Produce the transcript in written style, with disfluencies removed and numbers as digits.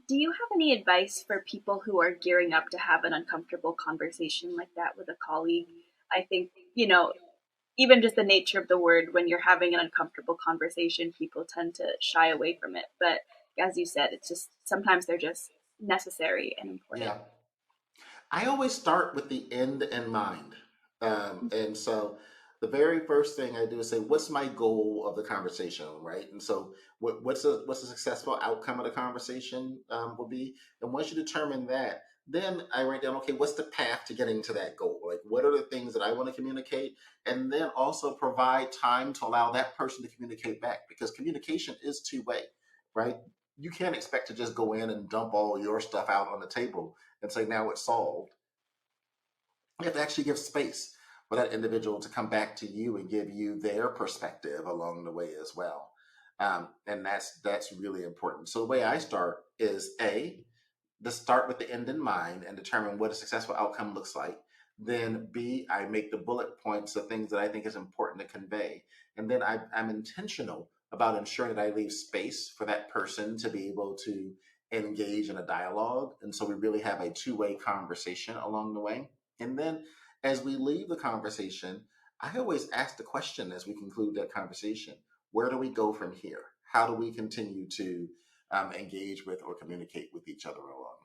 Do you have any advice for people who are gearing up to have an uncomfortable conversation like that with a colleague? I think, even just the nature of the word, when you're having an uncomfortable conversation, people tend to shy away from it. But as you said, it's just sometimes they're just necessary and important. Yeah. I always start with the end in mind. And so the very first thing I do is say, what's my goal of the conversation, right? And so what's a successful outcome of the conversation will be. And once you determine that, then I write down, okay, what's the path to getting to that goal? Like, what are the things that I want to communicate? And then also provide time to allow that person to communicate back because communication is two-way, right? You can't expect to just go in and dump all your stuff out on the table and say, now it's solved. You have to actually give space for that individual to come back to you and give you their perspective along the way as well. And that's really important. So the way I start is to start with the end in mind and determine what a successful outcome looks like. Then B, I make the bullet points of things that I think is important to convey. And then I'm intentional about ensuring that I leave space for that person to be able to engage in a dialogue. And so we really have a two-way conversation along the way. And then as we leave the conversation, I always ask the question as we conclude that conversation, where do we go from here? How do we continue to engage with or communicate with each other along